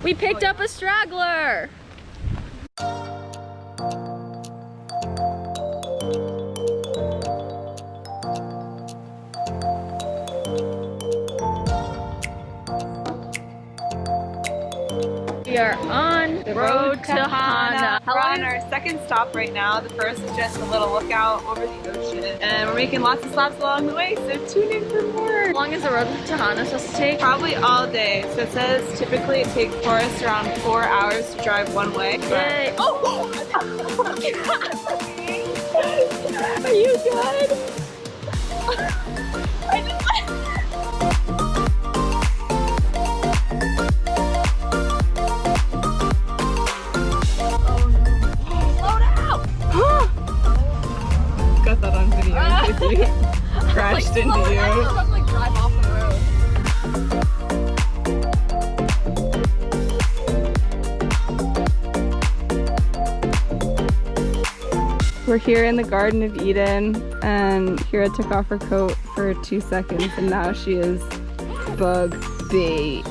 We picked up a straggler! We are on the road to Hana. We're on our second stop right now. The first is just a little lookout over the ocean. And we're making lots of stops along the way, so tune in for more. How long is the road to Hana supposed to take? Probably all day. So it says typically it takes for us around 4 hours to drive one way. Yay! Oh! Are you good? I just got that on video in case we crashed into you. Like drive off the road. We're here in the Garden of Eden, and Kira took off her coat for 2 seconds, and now she is bug bait.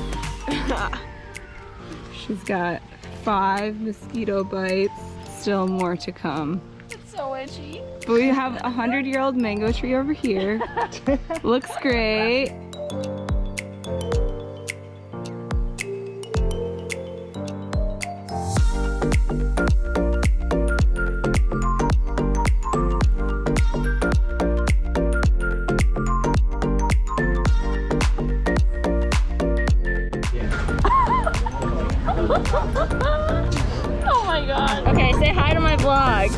She's got 5 mosquito bites, still more to come. It's so itchy. But we have a 100-year-old mango tree over here. Looks great. Oh my god. Okay, say hi to my vlog.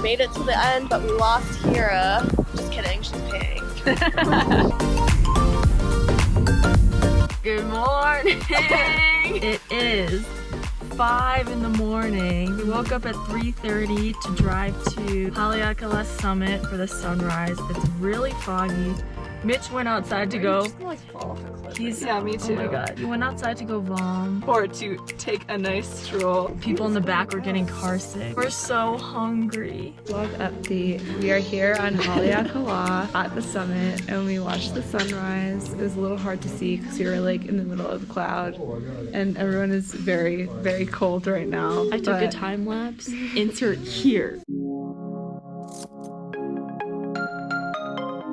Made it to the end, but we lost Kira. Just kidding, she's paying. Good morning! It is 5 in the morning. We woke up at 3:30 to drive to Haleakala Summit for the sunrise. It's really foggy. Mitch went outside to go. Yeah, me too. Oh my god. He went outside to go vom. Or to take a nice stroll. People in the back were getting car sick. We're so hungry. Vlog update. We are here on Haleakala at the summit, and we watched the sunrise. It was a little hard to see because we were like in the middle of the cloud, and everyone is very, very cold right now. I took a time lapse. Insert here.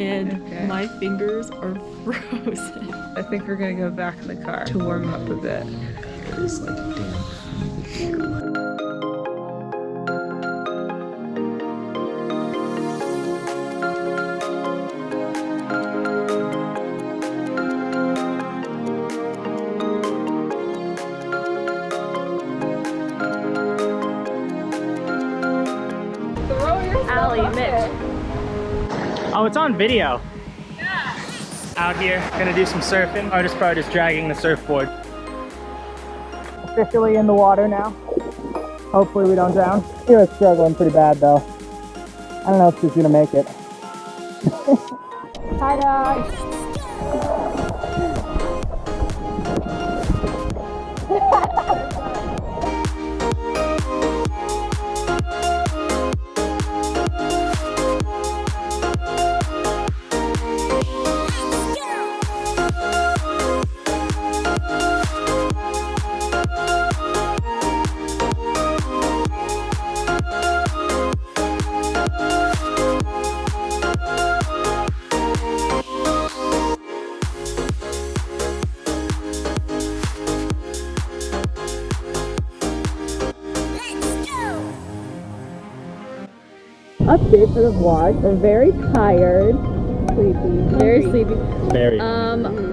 And my fingers are frozen. I think we're gonna go back in the car to warm up a bit. It's like damn. Allie, Mitch. Oh, it's on video. Yeah. Out here, gonna do some surfing. Hardest part is dragging the surfboard. Officially in the water now. Hopefully we don't drown. Kira's struggling pretty bad though. I don't know if she's gonna make it. Hi guys. Update for the vlog. We're very tired. Sleepy. Very sleepy. Very.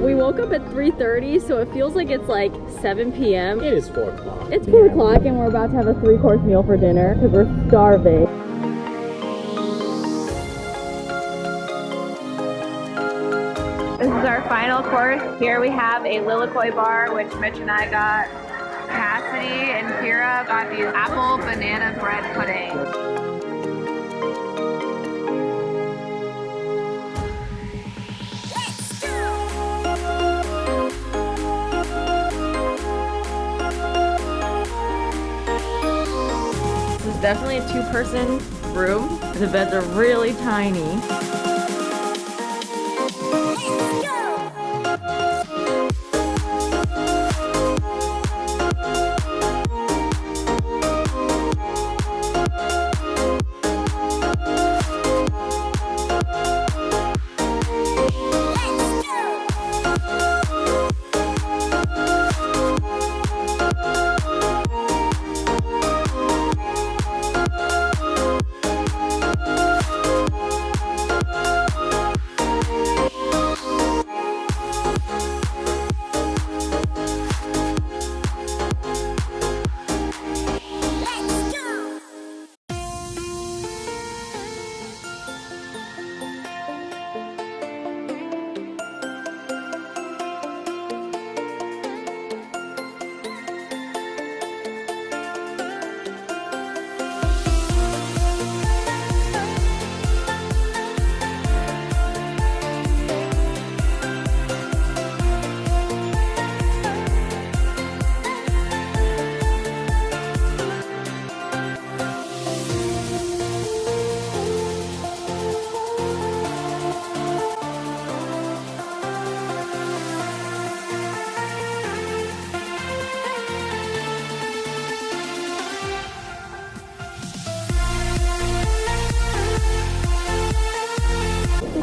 We woke up at 3:30, so it feels like it's like 7 p.m. It is 4 o'clock. It's 4 o'clock and we're about to have a 3-course meal for dinner because we're starving. This is our final course. Here we have a lilikoi bar, which Mitch and I got. Cassidy and Kira got these apple banana bread pudding. This is definitely a two-person room. The beds are really tiny.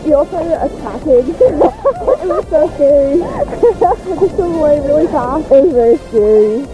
We all started attacking. It was so scary. I just swim away really fast. It was very scary.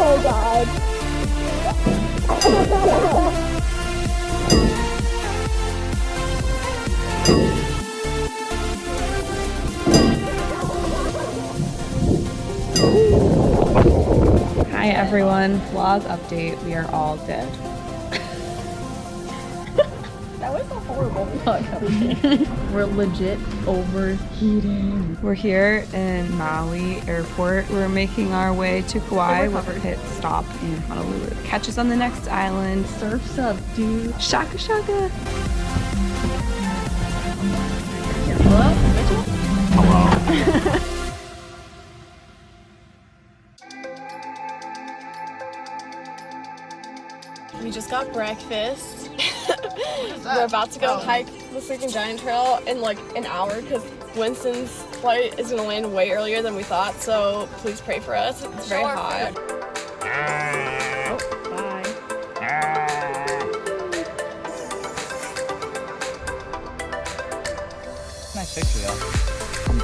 Oh God. Hi everyone, vlog update. We are all dead. That was a horrible vlog update. We're legit overheating. We're here in Maui Airport. We're making our way to Kauai with a pit stop in Honolulu. Catch us on the next island. Surf's up, dude. Shaka shaka. Hello? Mitchell? Hello. We just got breakfast. We're about to go hike the freaking giant trail in like an hour because Winston's flight is gonna land way earlier than we thought, so please pray for us. It's very hot. Oh, bye.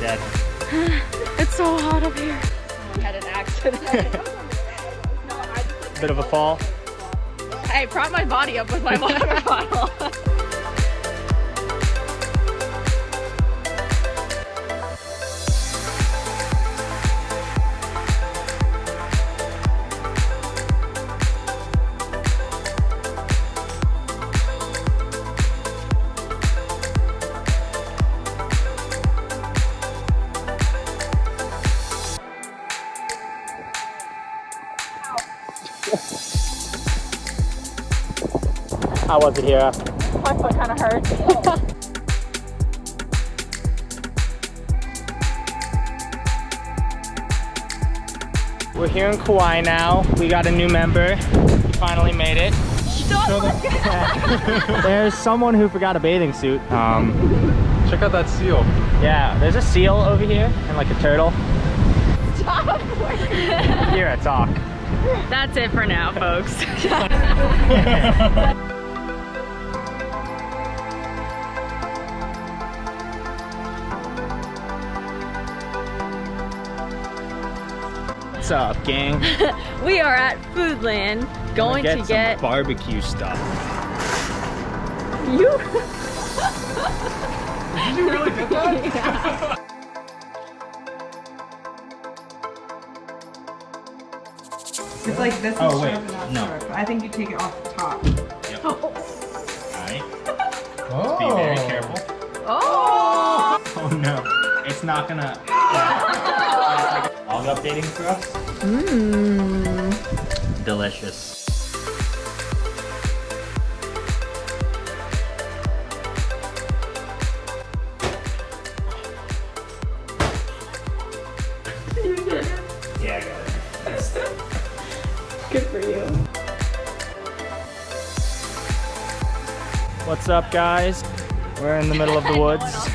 dead. It's so hot up here. I had an accident. Bit of a fall. I propped my body up with my water bottle. How was it here? My foot kind of hurts. We're here in Kauai now. We got a new member. We finally made it. There's someone who forgot a bathing suit. Check out that seal. Yeah, there's a seal over here and like a turtle. Stop! Here at talk. That's it for now, folks. What's up, gang? We are at Foodland going to get some barbecue stuff. you. Did you really get that? It's like this is Oh, wait, sharp enough no. sharp. I think you take it off the top. Yep. Alright. Oh. Be very careful. Oh! Oh no. It's not gonna. Log updating for us? Mmm. Delicious. Yeah, I got it. Good for you. What's up, guys? We're in the middle of the woods.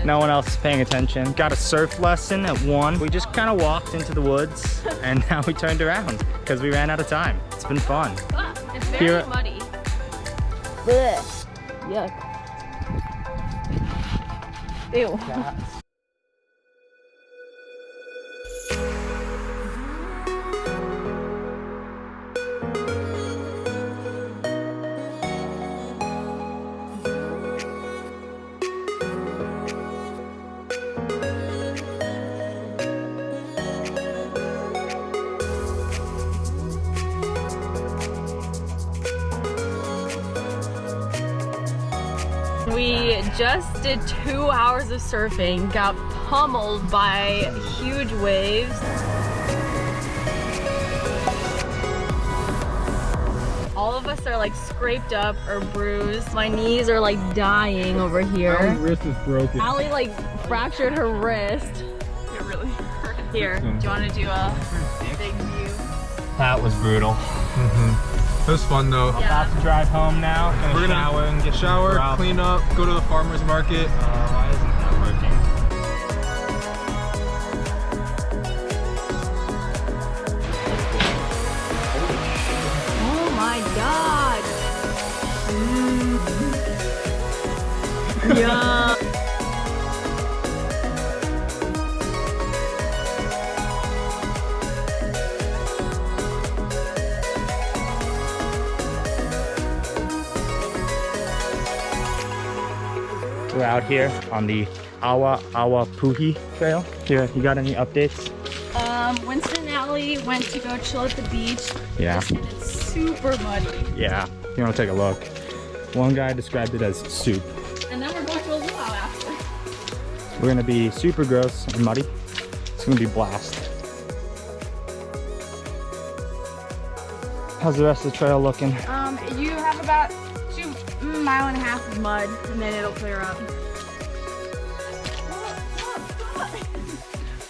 No one else is paying attention. Got a surf lesson at 1. We just kind of walked into the woods and now we turned around because we ran out of time. It's been fun. It's very Here- muddy. Blech. Yuck. Ew. We just did 2 hours of surfing, got pummeled by huge waves. All of us are like scraped up or bruised. My knees are like dying over here. My wrist is broken. Allie like fractured her wrist. It really hurt. Here, do you want to do a big view? That was brutal. It was fun though. About to drive home now. Gonna We're gonna shower and get Shower, out. clean up, go to the farmer's market. Why isn't that working? Oh my god! Yeah. We're out here on the Awa Puhi Trail. Here, you got any updates? Winston and Allie went to go chill at the beach. Yeah. And it's super muddy. Yeah, you want to take a look. One guy described it as soup. And then we're going to a luau after. We're gonna be super gross and muddy. It's gonna be blast. How's the rest of the trail looking? You have about 2.5 miles of mud, and then it'll clear up.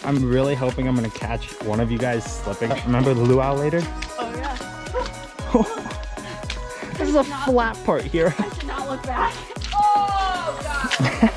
I'm really hoping I'm gonna catch one of you guys slipping. Remember the luau later? Oh yeah. There's a flat part here. I should not look back. Oh god.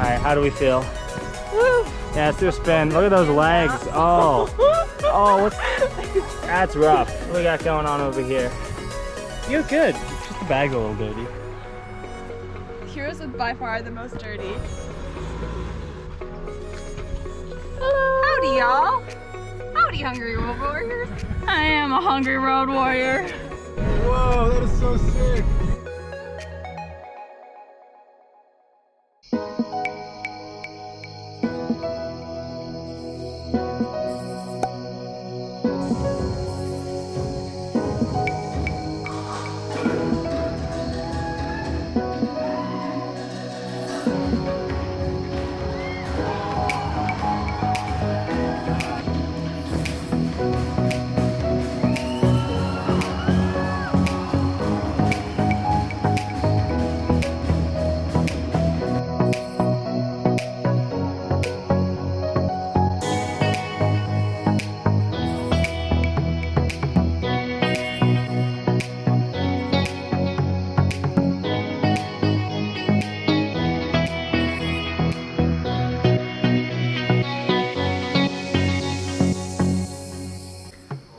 right, how do we feel? Yeah, let's do a spin. Look at those legs. Oh, that's rough. What we got going on over here? You're good. Just the bag's a little dirty. Heroes is by far the most dirty. Howdy, y'all. Howdy, hungry road warriors. I am a hungry road warrior. Whoa, that is so sick.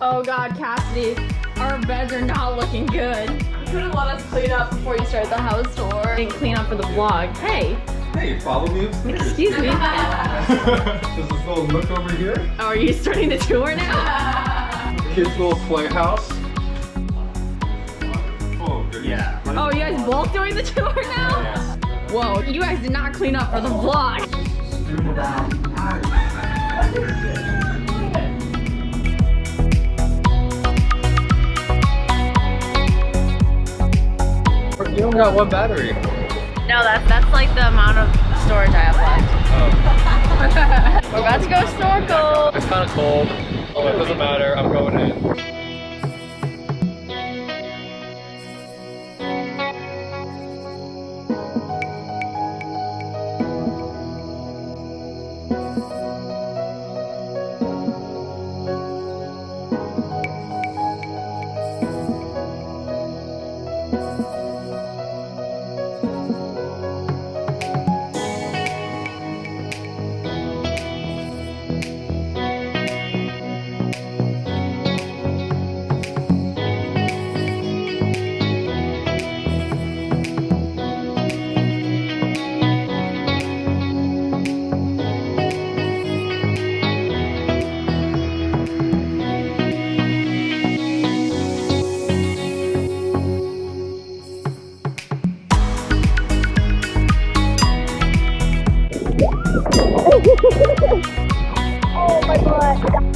Oh God, Cassidy, our beds are not looking good. You could have let us clean up before you started the house tour. And clean up for the vlog. Hey, Hey, follow me upstairs. excuse me. There's this little nook over here. Oh, are you starting the tour now? Kids' little playhouse. Oh, goodness. Yeah. Oh, you guys both doing the tour now? Whoa, you guys did not clean up for the vlog. You don't got one battery. No, that's like the amount of storage I have left. Oh. We're about to go snorkel. It's kind of cold. Oh, it doesn't matter. I'm going in. Oh my god.